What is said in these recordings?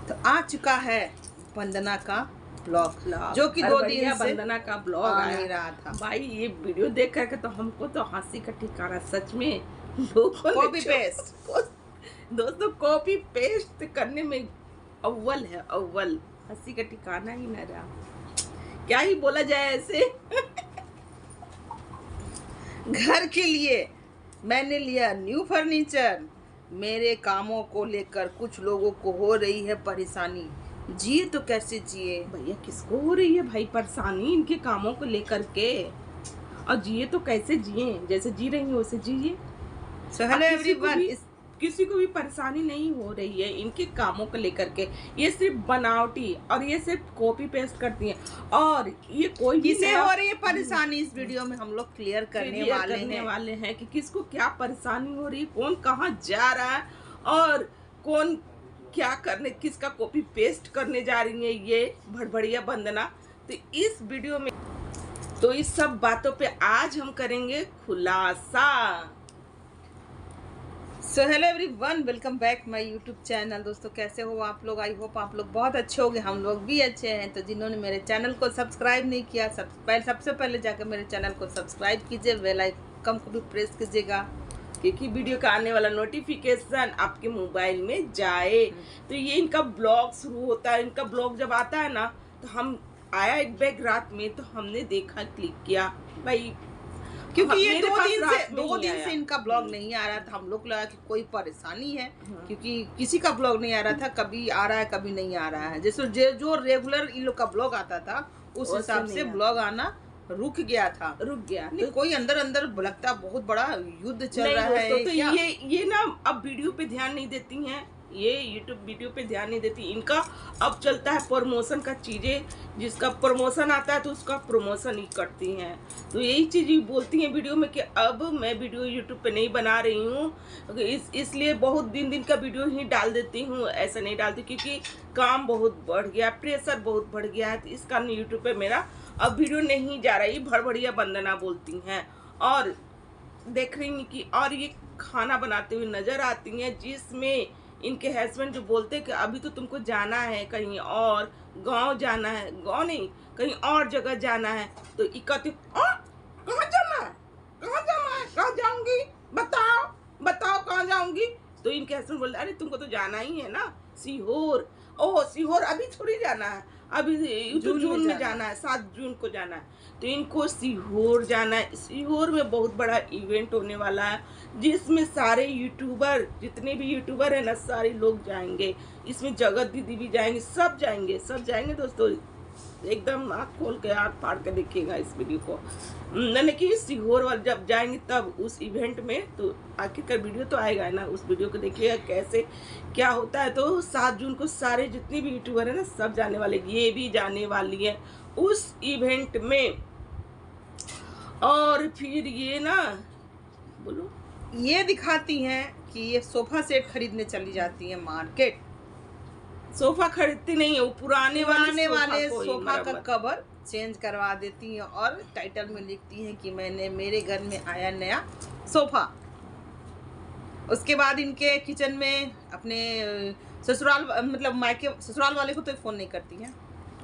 तो आ चुका है वंदना का ब्लॉग, जो कि 2 दिन से वंदना का ब्लॉग आ नहीं रहा था। भाई ये वीडियो देख करके तो हमको तो हंसी का ठिकाना सच में कॉपी पेस्ट दोस्तों कॉपी पेस्ट करने में अव्वल है अव्वल, हंसी का ठिकाना ही न रहा, क्या ही बोला जाए ऐसे। घर के लिए मैंने लिया न्यू फर्नीचर, मेरे कामों को लेकर कुछ लोगों को हो रही है परेशानी, जिए तो कैसे जिए। भैया किसको हो रही है भाई परेशानी इनके कामों को लेकर के, और जिए तो कैसे जिए, जैसे जी रही है वैसे जिए। सो हेलो एवरीवन, किसी को भी परेशानी नहीं हो रही है इनके कामों को लेकर के, ये सिर्फ बनावटी और ये सिर्फ कॉपी पेस्ट करती हैं, और ये कोई भी किसे हो रही है परेशानी इस वीडियो में हम लोग क्लियर करने वाले हैं कि किसको क्या परेशानी हो रही है, कौन कहाँ जा रहा है और कौन क्या करने, किसका कॉपी पेस्ट करने जा रही है ये भड़भड़िया वंदना। तो इस वीडियो में तो इस सब बातों पे आज हम करेंगे खुलासा। So hello everyone, welcome back my YouTube channel. दोस्तों कैसे हो आप लोग? आई होप आप लोग बहुत अच्छे होंगे, हम लोग भी अच्छे हैं। तो जिन्होंने मेरे चैनल को सब्सक्राइब नहीं किया, सबसे पहले जाकर मेरे चैनल को सब्सक्राइब कीजिए, बेल आइकन को भी प्रेस कीजिएगा, क्योंकि वीडियो का आने वाला नोटिफिकेशन आपके मोबाइल में जाए। तो ये इनका ब्लॉग शुरू होता है, इनका ब्लॉग जब आता है ना तो हम आया एक बैग रात में, तो हमने देखा, क्लिक किया भाई, क्योंकि ये 2 दिन से इनका ब्लॉग नहीं आ रहा था। हम लोग लगा कि कोई परेशानी है, क्योंकि किसी का ब्लॉग नहीं आ रहा था, कभी आ रहा है कभी नहीं आ रहा है। जैसे जो रेगुलर इन लोग का ब्लॉग आता था उस हिसाब से ब्लॉग आना रुक गया। नहीं, कोई अंदर लगता बहुत बड़ा युद्ध चल रहा है। तो ये ना अब वीडियो पे ध्यान नहीं देती हैं, ये यूट्यूब वीडियो पे ध्यान नहीं देती। इनका अब चलता है प्रमोशन का चीजें, जिसका प्रमोशन आता है तो उसका प्रमोशन ही करती हैं। तो यही चीज बोलती हैं वीडियो में कि अब मैं वीडियो यूट्यूब पे नहीं बना रही हूँ, इसलिए बहुत दिन का वीडियो ही डाल देती हूँ, ऐसा नहीं डालती क्योंकि काम बहुत बढ़ गया, प्रेशर बहुत बढ़ गया है, तो इस कारण यूट्यूब पे मेरा अब वीडियो नहीं जा रहा है। ये भड़भड़िया वंदना बोलती हैं और देख रही हैं कि और ये खाना बनाते हुए नजर आती हैं, जिसमें इनके हस्बैंड जो बोलते हैं कि अभी तो तुमको जाना है कहीं और, गांव जाना है, गांव नहीं कहीं और जगह जाना है। तो कहती कहाँ जाना है, कहाँ जाऊंगी, बताओ कहाँ जाऊंगी। तो इनके हस्बैंड बोलते अरे तुमको तो जाना ही है ना सीहोर। ओह सीहोर अभी थोड़ी जाना है, अभी जून में जाना है, 7 जून को जाना है। तो इनको सीहोर जाना है। सीहोर में बहुत बड़ा इवेंट होने वाला है, जिसमें सारे यूट्यूबर, जितने भी यूट्यूबर है ना, सारे लोग जाएंगे। इसमें जगत दीदी भी जाएंगे, सब जाएंगे दोस्तों। एकदम आँख खोल के आँख फाड़ के देखिएगा इस वीडियो को। मैंने कि सीहोर वाले जब जाएंगे तब उस इवेंट में तो आखिरकार वीडियो तो आएगा ना, उस वीडियो को देखिएगा कैसे क्या होता है। तो 7 जून को सारे जितने भी यूट्यूबर है ना सब जाने वाले, ये भी जाने वाली है उस इवेंट में। और फिर ये ना बोलो, ये दिखाती हैं कि ये सोफा सेट खरीदने चली जाती है मार्केट। सोफा खरीदती नहीं है, वो पुराने वाले सोफा का कवर चेंज करवा देती हैं और टाइटल में लिखती हैं कि मेरे घर में आया नया सोफा। उसके बाद इनके किचन में अपने ससुराल मतलब मायके ससुराल वाले को तो फ़ोन नहीं करती हैं,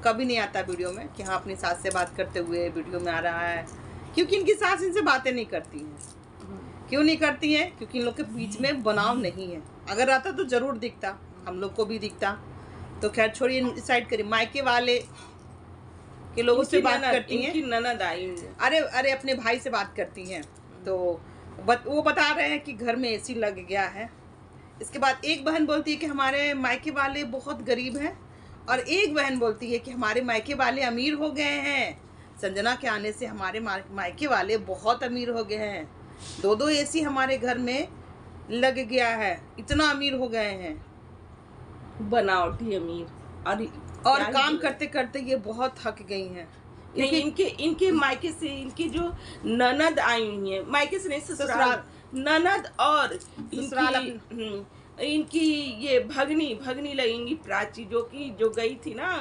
कभी नहीं आता वीडियो में कि हाँ अपनी सास से बात करते हुए वीडियो में आ रहा है, क्योंकि इनकी सास इनसे बातें नहीं करती हैं। क्यों नहीं करती हैं? क्योंकि इन लोग के बीच में बनाव नहीं है। अगर रहता तो ज़रूर दिखता, हम लोग को भी दिखता। तो खैर छोड़िए, डिसाइड करिए। मायके वाले के लोगों से बात करती हैं, ननद आई, अरे अपने भाई से बात करती हैं। तो वो बता रहे हैं कि घर में एसी लग गया है। इसके बाद एक बहन बोलती है कि हमारे मायके वाले बहुत गरीब हैं, और एक बहन बोलती है कि हमारे मायके वाले अमीर हो गए हैं। संजना के आने से हमारे मायके वाले बहुत अमीर हो गए हैं, 2 एसी हमारे घर में लग गया है, इतना अमीर हो गए हैं, बनावटी अमीर। और काम करते करते ये बहुत थक गई हैं। नहीं, इनके मायके से इनकी जो ननद आई हुई है, मायके से नहीं ससुराल, ननद और इनकी ये भगनी लगेंगी प्राची, जो गई थी ना,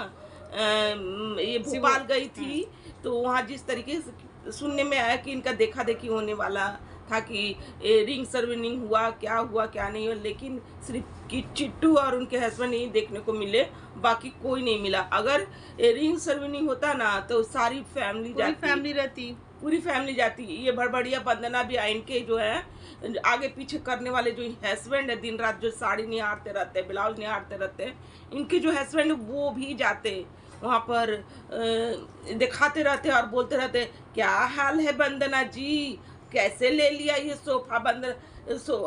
ये भोपाल गई थी। तो वहाँ जिस तरीके से सुनने में आया कि इनका देखा देखी होने वाला था कि रिंग सेरेमनी हुआ क्या नहीं हुआ, लेकिन सिर्फ कि चिट्टू और उनके हस्बैंड ही देखने को मिले, बाकी कोई नहीं मिला। अगर रिंग सेरेमनी होता ना तो सारी फैमिली जाती, पूरी फैमिली जाती। ये भड़बड़िया बंदना भी इनके जो है आगे पीछे करने वाले जो हस्बैंड है, दिन रात जो साड़ी निहारते रहते, ब्लाउज निहारते रहते, इनके जो हस्बैंड वो भी जाते वहाँ पर दिखाते रहते और बोलते रहते, क्या हाल है वंदना जी, कैसे ले लिया ये सोफा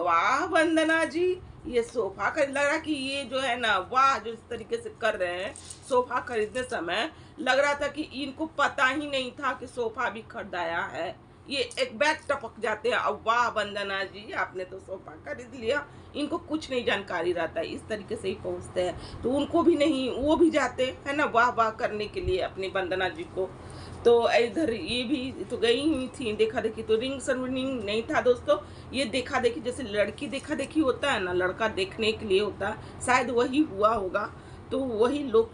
वाह वंदना जी, ये सोफा खरीद। लग रहा कि ये जो है ना, वाह जो इस तरीके से कर रहे हैं सोफा खरीदते समय, लग रहा था कि इनको पता ही नहीं था कि सोफा भी खरीदाया है। ये एक बैग टपक जाते हैं, अब वाह वंदना जी आपने तो सोफा खरीद लिया। इनको कुछ नहीं जानकारी रहता है, इस तरीके से ही पहुंचते हैं। तो उनको भी नहीं, वो भी जाते है ना वाह वाह करने के लिए अपनी वंदना जी को। तो इधर ये भी तो गई हुई थी देखा देखी। तो रिंग सेरेमनी नहीं था दोस्तों, ये देखा देखी जैसे लड़की देखा देखी होता है ना, लड़का देखने के लिए होता है, शायद वही हुआ होगा। तो वही लोग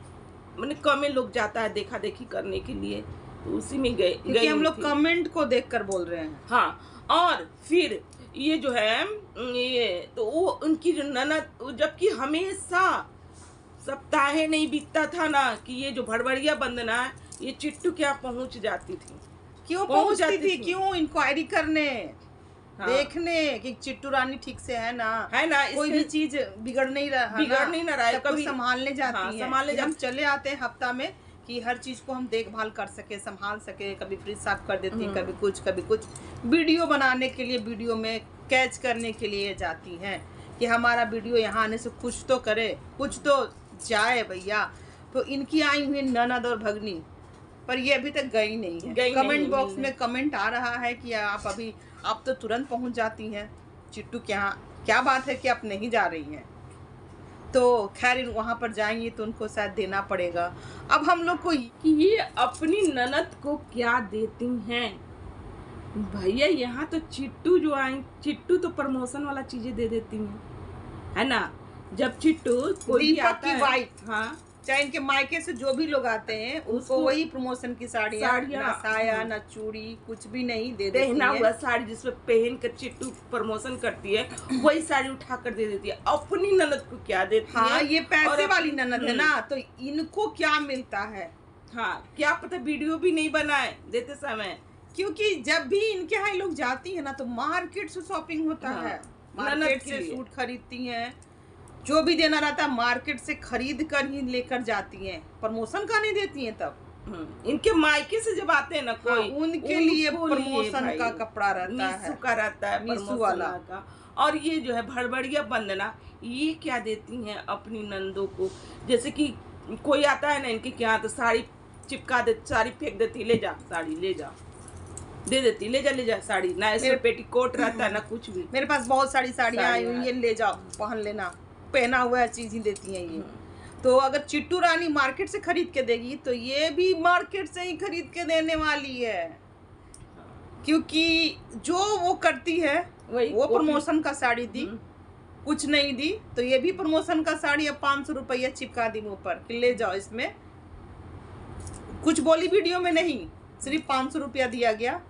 मैंने कम लोग जाता है देखा देखी करने के लिए, तो उसी में गए हम लोग कमेंट को देखकर बोल रहे हैं। हाँ, और फिर ये जो है ये तो वो उनकी ननद, जबकि हमेशा सप्ताह नहीं बीतता था ना कि ये जो भड़बड़िया बंदना है ये चिट्टू क्या पहुंच जाती थी। क्यों पहुंचती थी? क्यों इंक्वायरी करने, हाँ। देखने कि चिट्टू रानी ठीक से है ना, कोई भी चीज बिगड़ नहीं रहा है, कभी संभालने जाती है। संभालने हम चले आते हैं हफ्ता में कि हर चीज को हम देखभाल कर सके, संभाल सके। कभी फ्रिज साफ कर देती हैं, कभी कुछ वीडियो बनाने के लिए, वीडियो में कैच करने के लिए जाती हैं कि हमारा वीडियो यहाँ आने से कुछ तो करे, कुछ तो जाए भैया। तो इनकी आई हुई ननद और भगनी, पर ये अभी तक गई नहीं है। कमेंट बॉक्स में कमेंट आ रहा है कि आप तो तुरंत पहुंच जाती हैं चिट्टू के यहाँ, क्या बात है कि आप नहीं जा रही हैं? तो खैर वहाँ पर जाएंगी तो उनको शायद देना पड़ेगा। अब हम लोग को कि ये अपनी ननद को क्या देती हैं भैया। यहाँ तो चिट्टू जो आई, चिट्टू तो प्रमोशन वाला चीजें दे देती हैं, है ना। जब चिट्टू कोई आता है, वाइफ, हाँ, चाहे इनके मायके से जो भी लोग आते हैं उसको वही प्रमोशन की साड़ियाँ, ना साया ना चूड़ी, कुछ भी नहीं दे देती है। पहना हुआ साड़ी जिसमें पहन कर चिट्टू प्रमोशन करती है, वही साड़ी उठा कर दे देती है। अपनी ननद को क्या देती है? हाँ, ये पैसे वाली ननद है ना, तो इनको क्या मिलता है? हाँ, क्या पता वीडियो भी नहीं बनाए देते समय, क्योंकि जब भी इनके यहाँ लोग जाती है ना तो मार्केट से शॉपिंग होता है, मार्केट से सूट खरीदती हैं, जो भी देना रहता है मार्केट से खरीद कर ही लेकर जाती हैं, प्रमोशन का नहीं देती हैं। तब इनके मायके से जब आते हैं ना कोई, हाँ, उनके लिए प्रमोशन का कपड़ा रहता है, मीशू वाला का। और ये जो है भड़बड़िया बंदना, ये क्या देती हैं अपनी नंदों को? जैसे कि कोई आता है ना इनके क्या, तो साड़ी चिपका दे, साड़ी फेंक देती, ले जा साड़ी, ले जा, दे देती, ले जा साड़ी, ना इसमें पेटीकोट रहता है ना कुछ भी। मेरे पास बहुत सारी साड़ियाँ आई हुई, ये ले जाओ पहन लेना, पहना हुआ चीज ही देती हैं ये। तो अगर चिट्टू रानी मार्केट से खरीद के देगी तो ये भी मार्केट से ही खरीद के देने वाली है, क्योंकि जो वो करती है वो प्रमोशन का साड़ी दी, कुछ नहीं दी, तो ये भी प्रमोशन का साड़ी अब 500 रुपया चिपका दी मुँह पर कि ले जाओ। इसमें कुछ बोली वीडियो में नहीं, सिर्फ 500 रुपया दिया गया,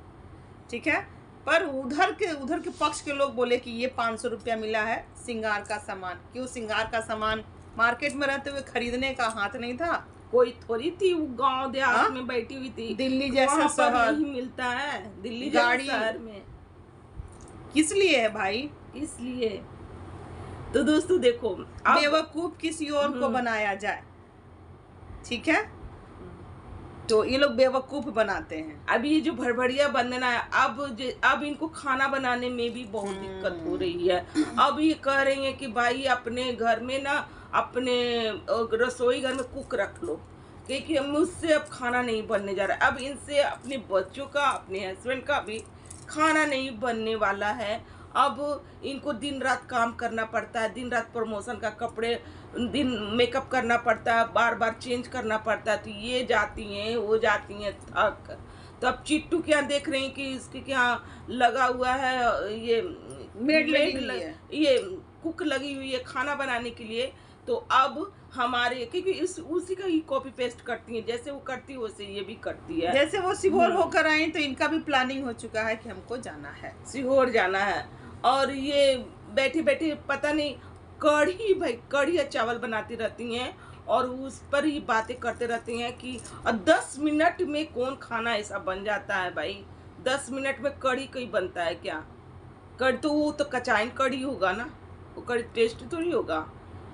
ठीक है। पर उधर के पक्ष के लोग बोले कि ये 500 रुपया मिला है सिंगार का सामान। क्यों सिंगार का सामान मार्केट में रहते हुए खरीदने का हाथ नहीं था? कोई थोड़ी थी, वो गांव देहात में बैठी हुई थी। दिल्ली जैसा शहर नहीं मिलता है, दिल्ली गाड़ी शहर में किस लिए है भाई? इसलिए तो दोस्तों देखो, बेवकूफ किसी और को बनाया जाए, ठीक है, तो ये लोग बेवकूफ बनाते हैं। अब ये जो भड़बड़िया बंदना है, अब इनको खाना बनाने में भी बहुत दिक्कत हो रही है। अब ये कह रही है कि भाई अपने घर में ना, अपने रसोई घर में कुक रख लो, क्योंकि मुझसे अब खाना नहीं बनने जा रहा है। अब इनसे अपने बच्चों का, अपने हस्बैंड का भी खाना नहीं बनने वाला है। अब इनको दिन रात काम करना पड़ता है, दिन रात प्रमोशन का कपड़े, दिन मेकअप करना पड़ता है, बार बार चेंज करना पड़ता है। तो ये जाती हैं, वो जाती हैं थक। तो अब चिट्टू क्या देख रही हैं कि इसके क्या लगा हुआ है, ये मेड लगी हुई है, ये कुक लगी हुई है खाना बनाने के लिए। तो अब हमारे क्योंकि इस उसी का ही कॉपी पेस्ट करती है, जैसे वो करती है वैसे ये भी करती है। जैसे वो सीहोर होकर आई तो इनका भी प्लानिंग हो चुका है कि हमको जाना है, सीहोर जाना है। और ये बैठी बैठी पता नहीं कढ़ी, भाई कढ़ी या चावल बनाती रहती हैं और उस पर ही बातें करते रहती हैं कि 10 मिनट में कौन खाना ऐसा बन जाता है भाई। 10 मिनट में कढ़ी कोई बनता है क्या? कढ़ी तो वो तो कचाइन कढ़ी होगा ना, वो कढ़ी टेस्ट थोड़ी होगा।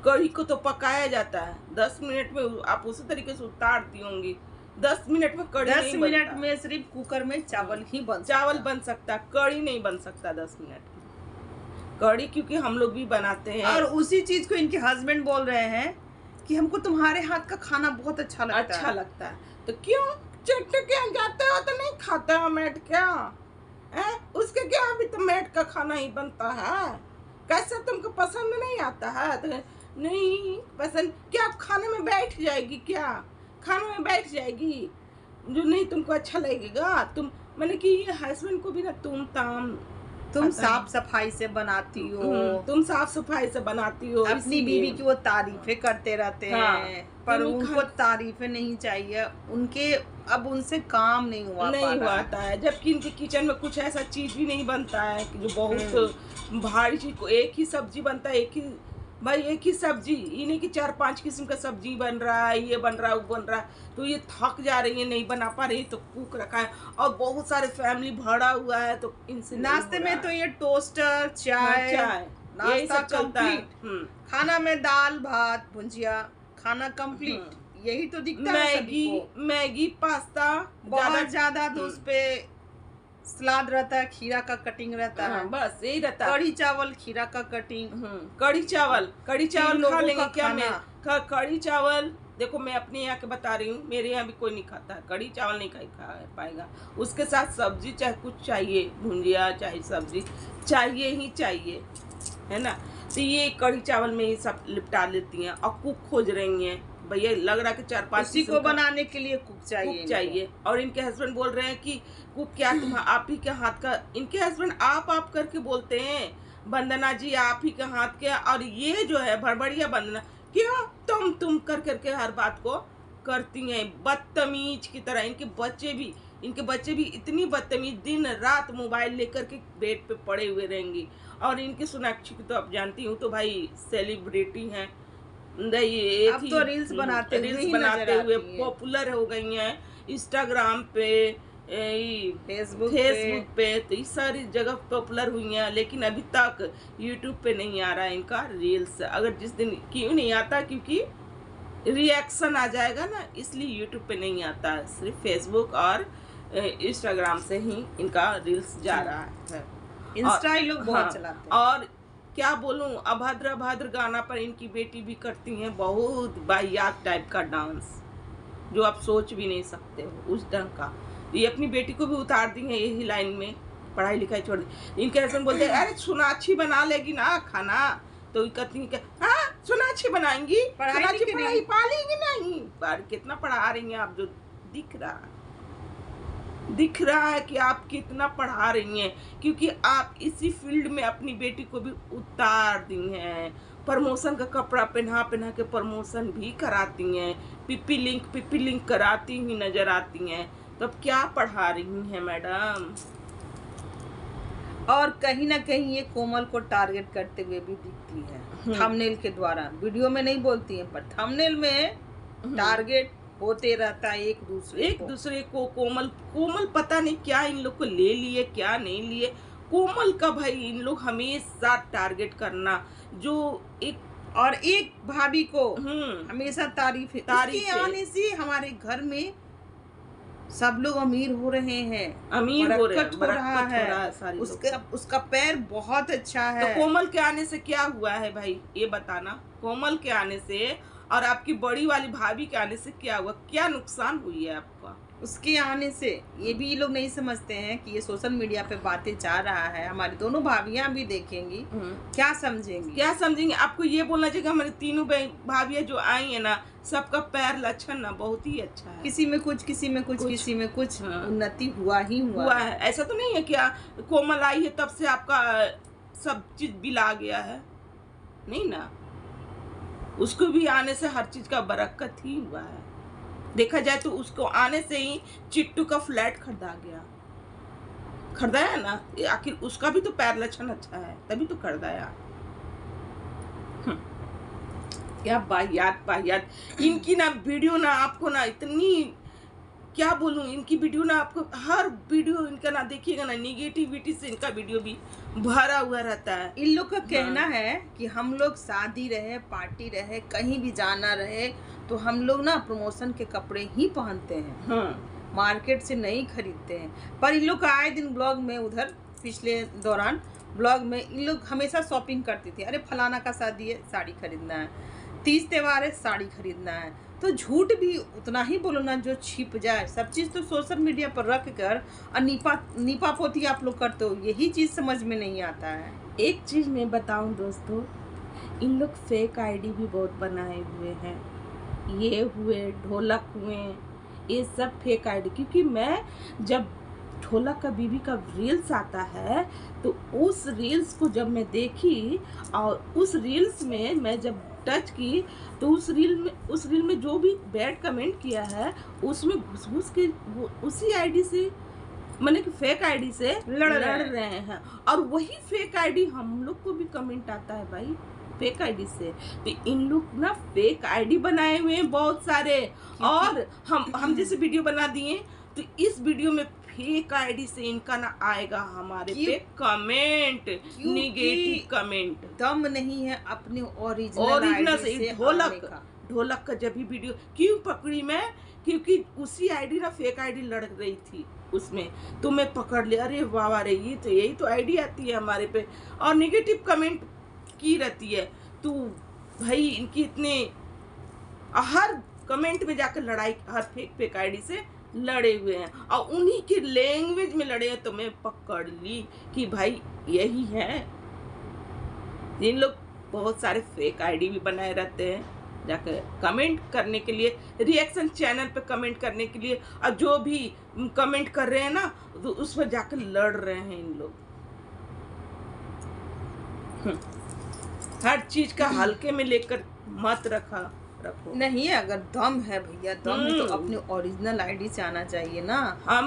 कढ़ी को तो पकाया जाता है, 10 मिनट में आप उसी तरीके से उतारती होंगी। 10 मिनट में कढ़ी 10 नहीं मिनट बनता। में सिर्फ कुकर में चावल ही चावल बन सकता, कढ़ी नहीं बन सकता 10 मिनट में। कढ़ी क्योंकि हम लोग भी बनाते हैं। और उसी चीज को इनके हस्बैंड बोल रहे हैं कि हमको तुम्हारे हाथ का खाना बहुत अच्छा लगता है। तो क्यों चट्टे क्या जाते हो तो नहीं खाता हो मैट क्या है? उसके क्या अभी तो मैट का खाना ही बनता है। कैसा तुमको पसंद नहीं आता है? तो नहीं पसंद क्या? खाने में बैठ जाएगी क्या? खाने में बैठ जाएगी जो नहीं तुमको अच्छा लगेगा। तुम मैंने कि ये हस्बैंड को भी ना तुम साफ सफाई से बनाती हो, तुम साफ सफाई से बनाती हो, अपनी बीवी की वो तारीफें करते रहते हाँ, हैं, पर उनको तारीफें नहीं चाहिए, उनके अब उनसे काम नहीं हुआ है। जबकि इनके किचन में कुछ ऐसा चीज भी नहीं बनता है कि जो बहुत भारी चीज को एक ही सब्जी बनता है, एक ही सब्जी, इन्हीं की 4-5 किस्म का सब्जी बन रहा है, ये बन रहा है वो बन रहा है। तो ये थक जा रही है, नहीं बना पा रही, तो कुक रखा है और बहुत सारे फैमिली भरा हुआ है, तो इनसे नाश्ते में तो ये टोस्टर चाय यही सब चलता है। खाना में दाल भात भुजिया, खाना कंप्लीट, यही तो दिखता है सभी को। मैगी पास्ता बहुत ज्यादा तो उस पे सलाद रहता है, खीरा का कटिंग रहता है, बस यही रहता है। कढ़ी चावल खीरा का कटिंग, कढ़ी चावल खा लेंगे क्या? मैं कढ़ी चावल देखो मैं अपने यहाँ के बता रही हूँ, मेरे यहाँ भी कोई नहीं खाता है कढ़ी चावल, नहीं खा पाएगा। उसके साथ सब्जी चाहे कुछ चाहिए, भुंजिया चाहे सब्जी चाहिए ही चाहिए, है ना। तो ये कढ़ी चावल में ही सब लिपटा लेती हैं और कुक खोज रही हैं। भैया लग रहा है कि 4-5 इसी को बनाने के लिए कुक चाहिए। और इनके हस्बैंड बोल रहे हैं कि कुक क्या तुम आप ही के हाथ का। इनके हस्बैंड आप करके बोलते हैं, वंदना जी आप ही के हाथ के। और ये जो है भड़बड़िया वंदना, क्यों तुम कर करके हर बात को करती हैं बदतमीज की तरह। इनके बच्चे भी इतनी बदतमीज, दिन रात मोबाइल लेकर के बेड पे पड़े हुए रहेंगी। और इनकी सोनाक्षी को तो आप जानती हूँ, तो भाई सेलिब्रिटी हैं, अब तो रील्स बनाते हुए पॉपुलर हो गई हैं, इंस्टाग्राम पे, फेसबुक पे, तो इस सारी जगह पॉपुलर हुई हैं। लेकिन अभी तक यूट्यूब पे नहीं आ रहा है इनका रील्स। अगर जिस दिन क्यों नहीं आता, क्योंकि रिएक्शन आ जाएगा ना, इसलिए यूट्यूब पे नहीं आता है। सिर्फ फेसबुक और इंस्टाग्राम से ही इनका रील्स जा रहा है। इंस्टा लोग बहुत चलाते हैं। और क्या बोलूं, अभद्र गाना पर इनकी बेटी भी करती हैं बहुत वाहियात टाइप का डांस, जो आप सोच भी नहीं सकते हो उस ढंग का। ये अपनी बेटी को भी उतार दी है यही लाइन में, पढ़ाई लिखाई छोड़ दी। इनके हस्बैंड बोलते हैं अरे सोनाक्षी बना लेगी ना खाना, तो कहती है हाँ सोनाक्षी बनाएंगी, पढ़ाई पालेंगी नहीं। पर कितना पढ़ा रही हैं आप, जो दिख रहा है कि आप कितना पढ़ा रही हैं, क्योंकि आप इसी फील्ड में अपनी बेटी को भी उतार दी हैं। प्रमोशन का कपड़ा पहना के प्रमोशन भी कराती हैं, पिप्पी लिंक कराती ही नजर आती हैं। तो अब क्या पढ़ा रही हैं मैडम? और कहीं ना कहीं ये कोमल को टारगेट करते हुए भी दिखती है थंबनेल के द्वारा। वीडियो में नहीं बोलती हैं, पर थंबनेल में टारगेट होते रहता है एक दूसरे को। कोमल पता नहीं क्या इन लोग को ले लिए, क्या नहीं लिए। कोमल का भाई इन लोग हमेशा टारगेट करना, जो एक भाभी को हमेशा तारीफ आने से हमारे घर में सब लोग अमीर हो रहे हैं, बरकत हो रहा है। उसका पैर बहुत अच्छा है। तो कोमल के आने से क्या हुआ है भाई, ये बताना। कोमल के आने से और आपकी बड़ी वाली भाभी के आने से क्या हुआ, क्या नुकसान हुई है आपका? उसके आने से ये भी ये लोग नहीं समझते हैं कि ये सोशल मीडिया पे बातें जा रहा है, हमारी दोनों भाभियां भी देखेंगी, क्या समझेंगी। आपको ये बोलना चाहिए हमारी तीनों भाभियां जो आई है ना, सबका पैर लक्षण ना बहुत ही अच्छा है। किसी में कुछ उन्नति हुआ है। ऐसा तो नहीं है क्या कोमल आई है तब से आपका सब चीज बिला गया है, नहीं ना। उसको भी आने से हर चीज का बरकत ही हुआ है। देखा जाए तो उसको आने से ही चिट्टू का फ्लैट खरीदाया ना, आखिर उसका भी तो पैर लक्षण अच्छा है, तभी तो खरीदाया। क्या बाहियात इनकी ना वीडियो ना, आपको ना इतनी क्या बोलूं, इनकी वीडियो ना आपको हर वीडियो इनका ना देखिएगा ना निगेटिविटी से इनका वीडियो भी भरा हुआ रहता है। इन लोग का कहना है कि हम लोग शादी रहे, पार्टी रहे, कहीं भी जाना रहे तो हम लोग ना प्रमोशन के कपड़े ही पहनते हैं, मार्केट से नहीं खरीदते हैं। पर इन लोग का आए दिन ब्लॉग में, उधर पिछले दौरान ब्लॉग में इन लोग हमेशा शॉपिंग करती थी। अरे फलाना का शादी है, साड़ी खरीदना है, 30 त्योहार है, साड़ी खरीदना है। तो झूठ भी उतना ही बोलो ना जो छिप जाए। सब चीज़ तो सोशल मीडिया पर रख कर और नीपा पोती आप लोग करते हो, यही चीज़ समझ में नहीं आता है। एक चीज़ मैं बताऊं दोस्तों, इन लोग फेक आईडी भी बहुत बनाए हुए हैं। ये हुए ढोलक हुए, ये सब फेक आईडी। क्योंकि मैं जब ढोलक का बीबी का रील्स आता है तो उस रील्स को जब मैं देखी और उस रील्स में मैं जब टच की तो उस रील में जो भी बैड कमेंट किया है उसमें घुस के वो उसी आईडी से, मैंने कि फेक आईडी से लड़ रहे हैं। और वही फेक आईडी हम लोग को भी कमेंट आता है भाई फेक आईडी से। तो इन लोग ना फेक आईडी बनाए हुए हैं बहुत सारे, और हम जैसे वीडियो बना दिए तो इस वीडियो में फेक आईडी से इनका ना आएगा हमारे पे कमेंट, निगेटिव कमेंट। दम नहीं है अपने ओरिजिनल से। ढोलक का जब भी वीडियो क्यों पकड़ी मैं, क्योंकि उसी आईडी ना फेक आईडी लड़ रही थी उसमें, तो मैं पकड़ लिया। अरे वाह रे, ये तो यही तो आईडी आती है हमारे पे और निगेटिव कमेंट की रहती है। तो भाई इनकी इतने हर कमेंट में जाकर लड़ाई हर फेक आईडी से लड़े हुए हैं और उन्हीं के लैंग्वेज में लड़े हैं। तो मैं पकड़ ली कि भाई यही है। इन लोग बहुत सारे फेक आईडी भी बनाए रहते हैं जाकर कमेंट करने के लिए, रिएक्शन चैनल पे कमेंट करने के लिए, और जो भी कमेंट कर रहे हैं ना तो उस पर जाकर लड़ रहे हैं इन लोग। हर चीज का हल्के में लेकर मत रखो। नहीं, अगर दम है भैया, दम है तो अपने ओरिजिनल आईडी से आना चाहिए ना। हम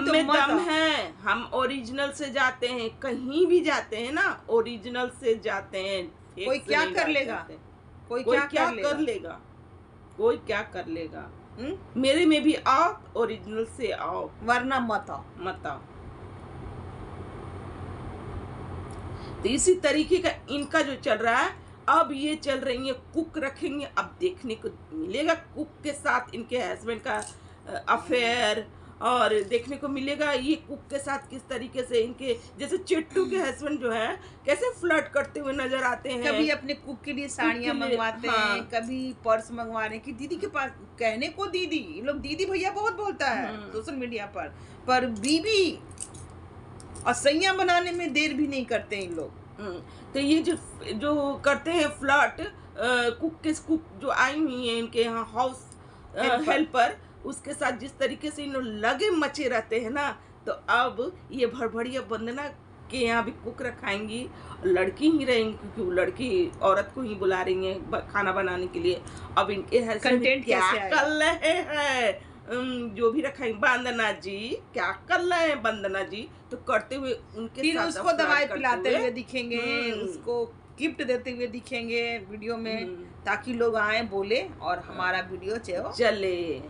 में दम है, हम ओरिजिनल से जाते हैं, कहीं भी जाते हैं ना ओरिजिनल से जाते हैं। कोई क्या कर लेगा, कोई क्या कर लेगा, कोई क्या कर लेगा। मेरे में भी आओ, ओरिजिनल से आओ, वरना मत आओ। तो इसी तरीके का इनका जो चल रहा है, अब ये चल रही है कुक रखेंगे। अब देखने को मिलेगा कुक के साथ इनके हस्बैंड का अफेयर, और देखने को मिलेगा ये कुक के साथ किस तरीके से इनके, जैसे चिट्टू के हस्बैंड जो है कैसे फ्लर्ट करते हुए नजर आते हैं। कभी अपने कुक के लिए साड़ियाँ मंगवाते हैं, कभी पर्स मंगवा रहे हैं कि दीदी के पास, कहने को दीदी, लोग दीदी भैया बहुत बोलता है सोशल मीडिया पर बीबी और सैया बनाने में देर भी नहीं करते इन लोग। तो ये जो करते हैं फ्लर्ट, कुक जो आई हुई है इनके यहाँ हाउस हेल्पर, उसके साथ जिस तरीके से इन लोग लगे मचे रहते हैं ना, तो अब ये भड़भड़िया वंदना के यहाँ भी कुक रखाएंगी, लड़की ही रहेंगी क्योंकि वो लड़की औरत को ही बुला रही है खाना बनाने के लिए। अब इनके कंटेंट क्या कर रहे हैं, जो भी रखाएंगे, वंदना जी क्या कर रहे हैं, वंदना जी तो करते हुए उनके साथ उसको दवाई पिलाते हुए दिखेंगे, उसको गिफ्ट देते हुए दिखेंगे वीडियो में, ताकि लोग आए बोले और हमारा वीडियो चले।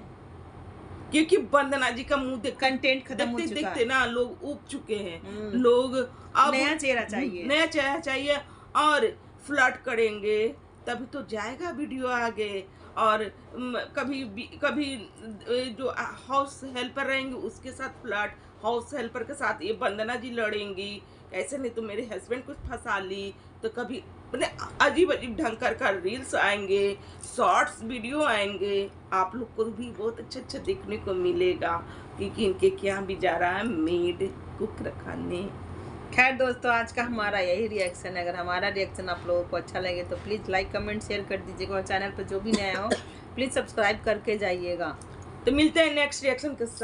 क्योंकि वंदना जी का मुंह देख कंटेंट खत्म हो चुका देखते ना लोग उब चुके हैं। लोग अब नया चेहरा चाहिए और फ्लर्ट करेंगे तभी तो जाएगा वीडियो आगे। और कभी जो हाउस हेल्पर रहेंगे उसके साथ फ्लर्ट, हाउस हेल्पर के साथ ये वंदना जी लड़ेंगी, ऐसे नहीं तो मेरे हस्बैंड को फंसा ली। तो कभी अजीब ढंग का रील्स आएंगे, शॉर्ट्स वीडियो आएंगे, आप लोग को भी बहुत अच्छा देखने को मिलेगा क्योंकि इनके क्या भी जा रहा है मेड कुक रखाने। खैर दोस्तों, आज का हमारा यही रिएक्शन है। अगर हमारा रिएक्शन आप लोगों को अच्छा लगे तो प्लीज़ लाइक कमेंट शेयर कर दीजिएगा, और चैनल पर जो भी नया हो प्लीज़ सब्सक्राइब करके जाइएगा। तो मिलते हैं नेक्स्ट रिएक्शन के साथ।